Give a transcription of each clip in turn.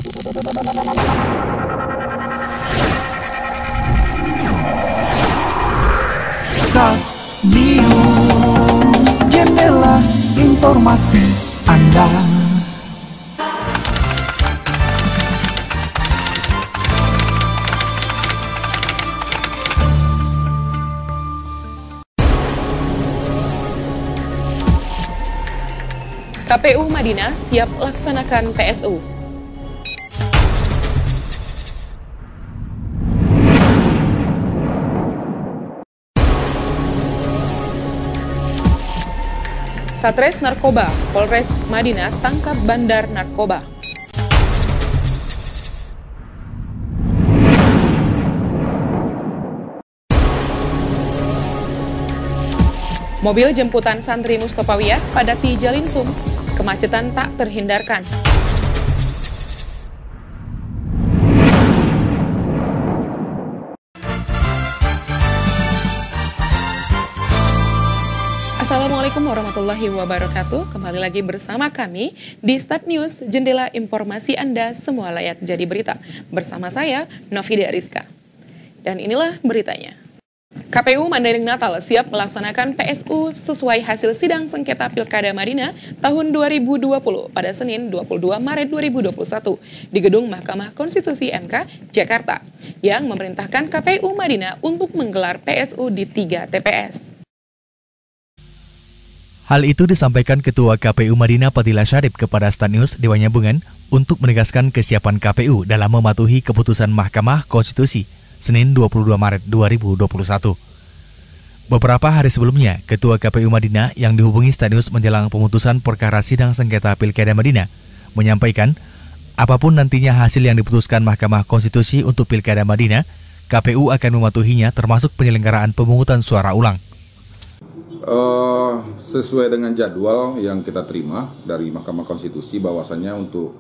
Star News, jendela informasi Anda. KPU Madinah siap laksanakan PSU. Satres Narkoba, Polres Madinah tangkap bandar narkoba. Mobil jemputan santri Mustofawiyah padati Jalinsum, kemacetan tak terhindarkan. Assalamualaikum warahmatullahi wabarakatuh. Kembali lagi bersama kami di Start News, jendela informasi Anda semua layak jadi berita. Bersama saya, Novida Rizka. Dan inilah beritanya. KPU Mandailing Natal siap melaksanakan PSU sesuai hasil sidang sengketa Pilkada Madinah tahun 2020 pada Senin 22 Maret 2021 di Gedung Mahkamah Konstitusi MK, Jakarta, yang memerintahkan KPU Madinah untuk menggelar PSU di 3 TPS. Hal itu disampaikan Ketua KPU Madinah Patila Syarif kepada Start News Dewan Nyambungan untuk menegaskan kesiapan KPU dalam mematuhi keputusan Mahkamah Konstitusi Senin 22 Maret 2021. Beberapa hari sebelumnya, Ketua KPU Madinah yang dihubungi Start News menjelang pemutusan perkara sidang sengketa Pilkada Madinah menyampaikan, apapun nantinya hasil yang diputuskan Mahkamah Konstitusi untuk Pilkada Madinah, KPU akan mematuhinya termasuk penyelenggaraan pemungutan suara ulang. Sesuai dengan jadwal yang kita terima dari Mahkamah Konstitusi bahwasannya untuk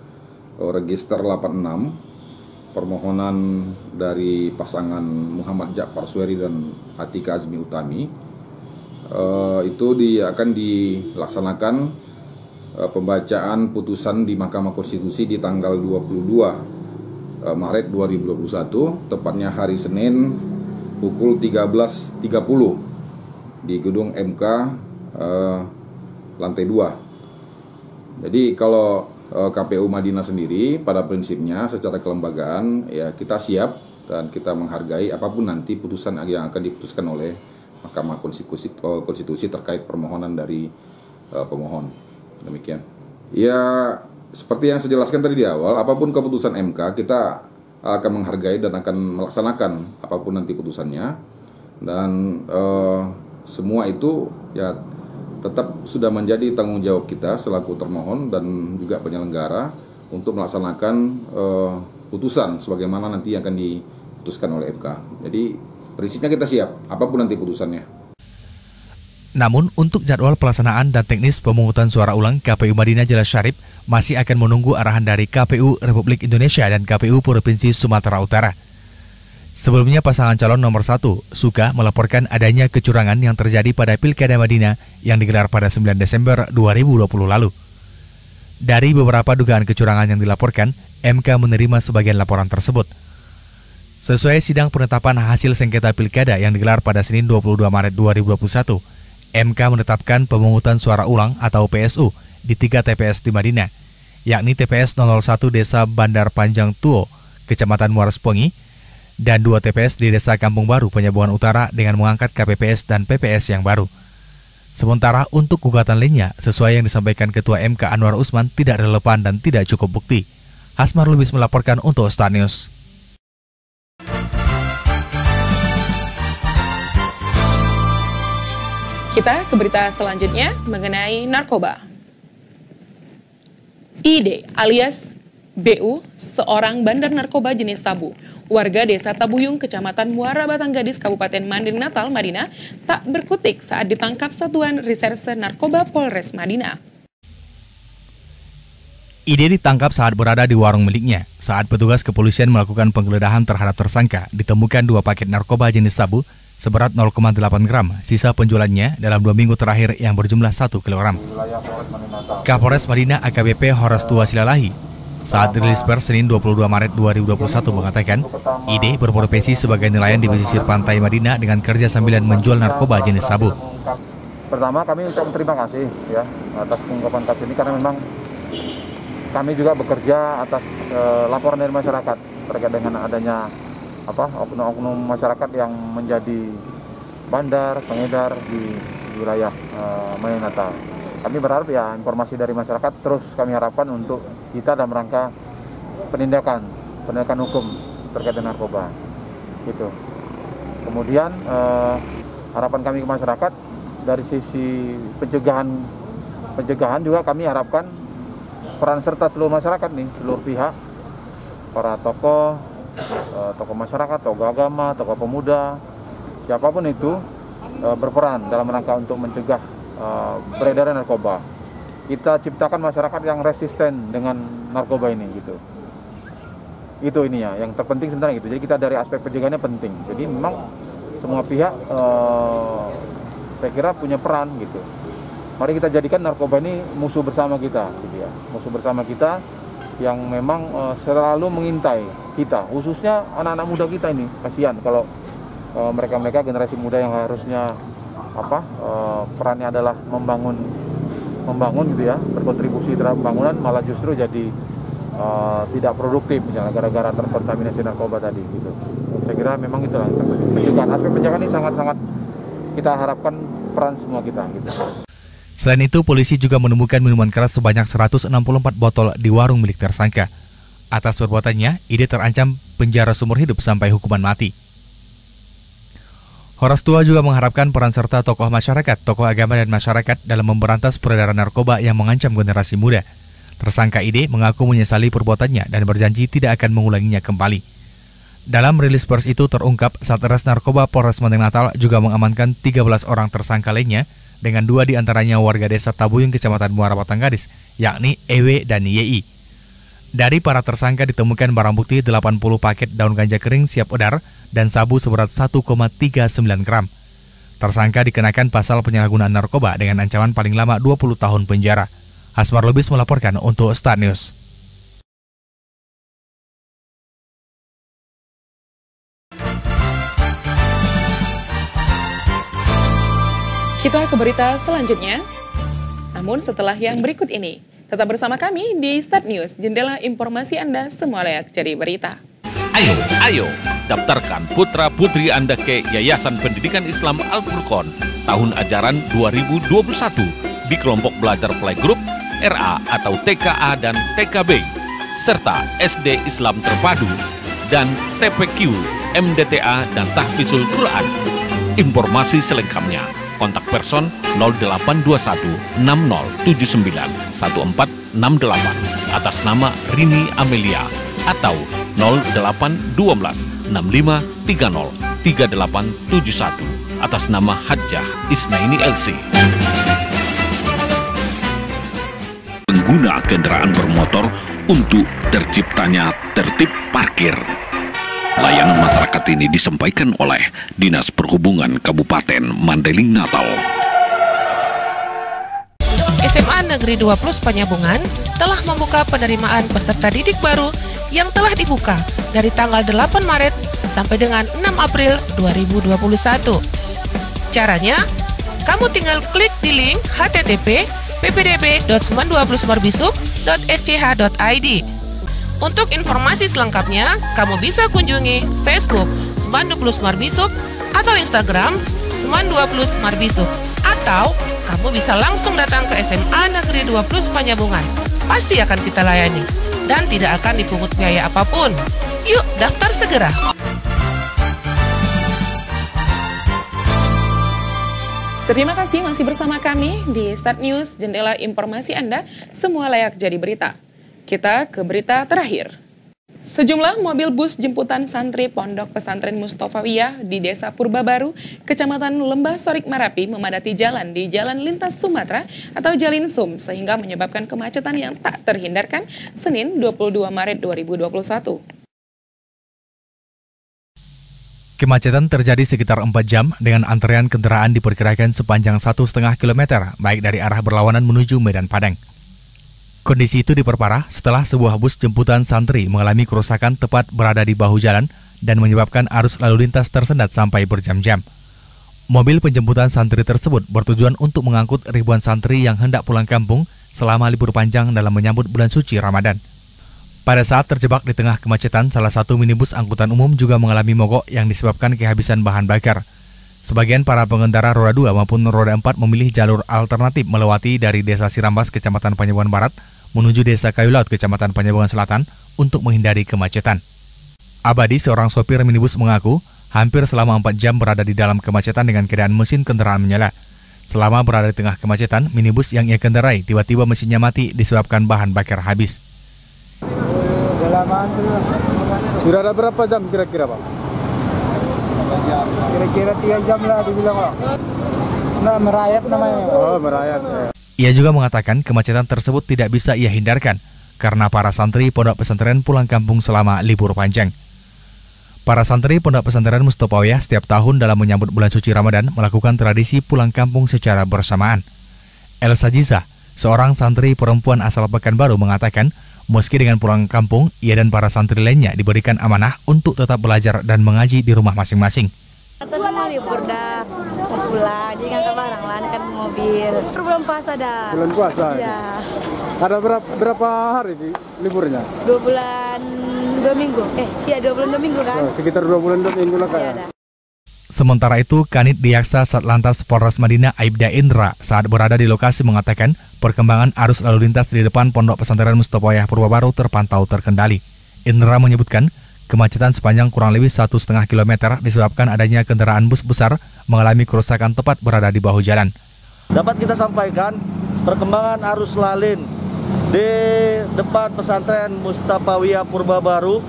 register 86 permohonan dari pasangan Muhammad Ja'far Sueri dan Atika Azmi Utami itu akan dilaksanakan pembacaan putusan di Mahkamah Konstitusi di tanggal 22 Maret 2021, tepatnya hari Senin pukul 13.30 di gedung MK lantai 2. Jadi kalau KPU Madinah sendiri pada prinsipnya secara kelembagaan ya kita siap dan kita menghargai apapun nanti putusan yang akan diputuskan oleh Mahkamah Konstitusi terkait permohonan dari pemohon. Demikian. Ya seperti yang saya jelaskan tadi di awal, apapun keputusan MK kita akan menghargai dan akan melaksanakan apapun nanti putusannya, dan semua itu ya tetap sudah menjadi tanggung jawab kita selaku termohon dan juga penyelenggara untuk melaksanakan putusan sebagaimana nanti yang akan diputuskan oleh MK. Jadi prinsipnya kita siap apapun nanti putusannya. Namun untuk jadwal pelaksanaan dan teknis pemungutan suara ulang, KPU Madinah Jelas Syarif masih akan menunggu arahan dari KPU Republik Indonesia dan KPU Provinsi Sumatera Utara. Sebelumnya pasangan calon nomor 1, Suka, melaporkan adanya kecurangan yang terjadi pada Pilkada Madinah yang digelar pada 9 Desember 2020 lalu. Dari beberapa dugaan kecurangan yang dilaporkan, MK menerima sebagian laporan tersebut. Sesuai sidang penetapan hasil sengketa Pilkada yang digelar pada Senin 22 Maret 2021, MK menetapkan pemungutan suara ulang atau PSU di 3 TPS di Madinah, yakni TPS 01 Desa Bandar Panjang Tuo, Kecamatan Muara Sepongi, dan 2 TPS di Desa Kampung Baru, Penyambungan Utara dengan mengangkat KPPS dan PPS yang baru. Sementara untuk gugatan lainnya, sesuai yang disampaikan Ketua MK Anwar Usman, tidak relevan dan tidak cukup bukti. Hasmar Lubis melaporkan untuk Start News. Kita ke berita selanjutnya mengenai narkoba. ID alias BU, seorang bandar narkoba jenis sabu, warga desa Tabuyung, Kecamatan Muara Batang Gadis, Kabupaten Mandailing Natal, Madinah, tak berkutik saat ditangkap Satuan Reserse Narkoba Polres Madinah. Ide ditangkap saat berada di warung miliknya. Saat petugas kepolisian melakukan penggeledahan terhadap tersangka, ditemukan 2 paket narkoba jenis sabu seberat 0,8 gram, sisa penjualannya dalam 2 minggu terakhir yang berjumlah 1 kg. Kapolres Madinah AKBP Horas Tua Silalahi Saat rilis pers Senin 22 Maret 2021 mengatakan, ID berprofesi sebagai nelayan di pesisir pantai Madinah dengan kerja sambilan menjual narkoba jenis sabu. Pertama kami ucap terima kasih ya atas pengungkapan kasus ini, karena memang kami juga bekerja atas laporan dari masyarakat terkait dengan adanya oknum-oknum masyarakat yang menjadi bandar, pengedar di wilayah Madinah. Kami berharap ya informasi dari masyarakat terus kami harapkan untuk kita dalam rangka penindakan hukum terkait dengan narkoba. Gitu. Kemudian harapan kami ke masyarakat dari sisi pencegahan juga kami harapkan peran serta seluruh masyarakat nih, seluruh pihak, para tokoh masyarakat, tokoh agama, tokoh pemuda, siapapun itu berperan dalam rangka untuk mencegah beredaran narkoba. Kita ciptakan masyarakat yang resisten dengan narkoba ini gitu. Itu ini ya, yang terpenting sebenarnya gitu. Jadi kita dari aspek pencegahannya penting. Jadi memang semua pihak saya kira punya peran gitu. Mari kita jadikan narkoba ini musuh bersama kita gitu ya. Musuh bersama kita yang memang selalu mengintai kita, khususnya anak-anak muda kita ini. Kasihan kalau mereka generasi muda yang harusnya perannya adalah membangun gitu ya, berkontribusi terhadap pembangunan, malah justru jadi tidak produktif misalnya gara-gara terkontaminasi narkoba tadi gitu. Saya kira memang itulah pencegahan. Aspek pencegahan ini sangat-sangat kita harapkan peran semua kita gitu. Selain itu, polisi juga menemukan minuman keras sebanyak 164 botol di warung milik tersangka. Atas perbuatannya, ID terancam penjara seumur hidup sampai hukuman mati. Horas Tua juga mengharapkan peran serta tokoh masyarakat, tokoh agama dan masyarakat dalam memberantas peredaran narkoba yang mengancam generasi muda. Tersangka ID mengaku menyesali perbuatannya dan berjanji tidak akan mengulanginya kembali. Dalam rilis pers itu terungkap Satres Narkoba Polres Menteng Natal juga mengamankan 13 orang tersangka lainnya, dengan 2 diantaranya warga desa Tabuyung, Kecamatan Muara Batang Gadis, yakni EW dan YI. Dari para tersangka ditemukan barang bukti 80 paket daun ganja kering siap edar dan sabu seberat 1,39 gram. Tersangka dikenakan pasal penyalahgunaan narkoba dengan ancaman paling lama 20 tahun penjara. Hasmar Lubis melaporkan untuk Start News. Kita ke berita selanjutnya. Namun setelah yang berikut ini, tetap bersama kami di Start News, jendela informasi Anda semua layak jadi berita. Ayo, daftarkan putra-putri Anda ke Yayasan Pendidikan Islam Al-Furqon tahun ajaran 2021 di kelompok belajar playgroup, RA atau TKA dan TKB, serta SD Islam Terpadu dan TPQ, MDTA dan Tahfizul Quran. Informasi selengkapnya kontak person 0821 6079 1468 atas nama Rini Amelia atau 0812 6530 3871 atas nama Hajjah Isnaini LC. Pengguna kendaraan bermotor untuk terciptanya tertib parkir. Layanan masyarakat ini disampaikan oleh Dinas Perhubungan Kabupaten Mandailing Natal. SMA Negeri 2 Plus Panyabungan telah membuka penerimaan peserta didik baru yang telah dibuka dari tanggal 8 Maret sampai dengan 6 April 2021. Caranya, kamu tinggal klik di link http://ppdb.seman20smarbisuk.sch.id. Untuk informasi selengkapnya, kamu bisa kunjungi Facebook Seman 20 Smarbisuk atau Instagram Seman 20 Smarbisuk, atau kamu bisa langsung datang ke SMA Negeri 2 Plus Panyabungan. Pasti akan kita layani dan tidak akan dipungut biaya apapun. Yuk, daftar segera. Terima kasih masih bersama kami di Start News, jendela informasi Anda semua layak jadi berita. Kita ke berita terakhir. Sejumlah mobil bus jemputan santri Pondok Pesantren Mustofawiyah di Desa Purbabaru, Kecamatan Lembah Sorik Marapi memadati jalan di Jalan Lintas Sumatera atau Jalinsum sehingga menyebabkan kemacetan yang tak terhindarkan Senin 22 Maret 2021. Kemacetan terjadi sekitar 4 jam dengan antrean kendaraan diperkirakan sepanjang 1,5 km baik dari arah berlawanan menuju Medan Padang. Kondisi itu diperparah setelah sebuah bus jemputan santri mengalami kerusakan tepat berada di bahu jalan dan menyebabkan arus lalu lintas tersendat sampai berjam-jam. Mobil penjemputan santri tersebut bertujuan untuk mengangkut ribuan santri yang hendak pulang kampung selama libur panjang dalam menyambut bulan suci Ramadan. Pada saat terjebak di tengah kemacetan, salah satu minibus angkutan umum juga mengalami mogok yang disebabkan kehabisan bahan bakar. Sebagian para pengendara roda 2 maupun roda 4 memilih jalur alternatif melewati dari Desa Sirambas, Kecamatan Panyabuan Barat, menuju Desa Kayu Laut, Kecamatan Panyabuan Selatan, untuk menghindari kemacetan. Abadi, seorang sopir minibus, mengaku hampir selama 4 jam berada di dalam kemacetan dengan keadaan mesin kendaraan menyala. Selama berada di tengah kemacetan, minibus yang ia kendarai tiba-tiba mesinnya mati disebabkan bahan bakar habis. Sudah ada berapa jam kira-kira, Pak? Kira-kira 3 jam lah dibilang, Pak. Nah, merayap namanya. Oh, merayap. Ia juga mengatakan kemacetan tersebut tidak bisa ia hindarkan karena para santri pondok pesantren pulang kampung selama libur panjang. Para santri pondok pesantren Mustopawiyah setiap tahun dalam menyambut bulan suci Ramadan melakukan tradisi pulang kampung secara bersamaan. Elsa Jiza, seorang santri perempuan asal Pekanbaru, mengatakan meski dengan pulang kampung, ia dan para santri lainnya diberikan amanah untuk tetap belajar dan mengaji di rumah masing-masing. Tenang libur dah, mau pulang, jadi ngangkat barang lah, kan mobil. Bulan puasa dah. Bulan puasa? Iya. Ada berapa hari liburnya? 2 bulan 2 minggu. 2 bulan 2 minggu kan? Sekitar 2 bulan 2 minggu lah, Kak. Iya, Sementara itu, Kanit Diyaksa Satlantas Polres Madinah Aibda Indra saat berada di lokasi mengatakan perkembangan arus lalu lintas di depan Pondok Pesantren Mustopawiyah Purbabaru terpantau terkendali. Indra menyebutkan kemacetan sepanjang kurang lebih 1,5 km disebabkan adanya kendaraan bus besar mengalami kerusakan tepat berada di bahu jalan. Dapat kita sampaikan perkembangan arus lalin di depan pesantren Mustopawiyah Purbabaru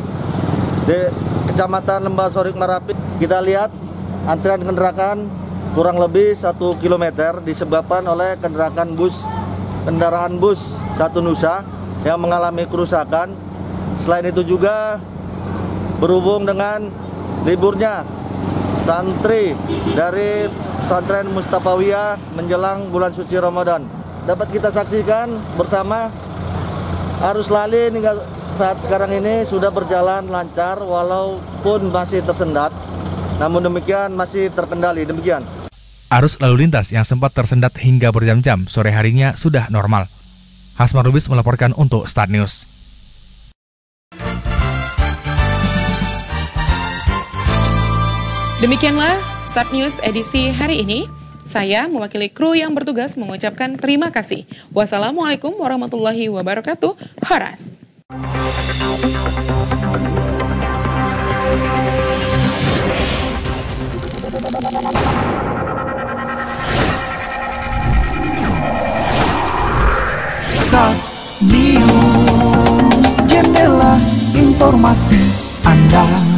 di Kecamatan Lembah Sorik Marapi. Kita lihat antrian kendaraan kurang lebih 1 km disebabkan oleh kendaraan bus Satu Nusa yang mengalami kerusakan. Selain itu juga berhubung dengan liburnya santri dari pesantren Mustopawiyah menjelang bulan suci Ramadan, dapat kita saksikan bersama arus lalin hingga saat sekarang ini sudah berjalan lancar walaupun masih tersendat, namun demikian masih terkendali. Demikian. Arus lalu lintas yang sempat tersendat hingga berjam-jam sore harinya sudah normal. Hasmar Lubis melaporkan untuk Start News. Demikianlah Start News edisi hari ini. Saya mewakili kru yang bertugas mengucapkan terima kasih. Wassalamualaikum warahmatullahi wabarakatuh. Horas. Start News, jendela informasi Anda.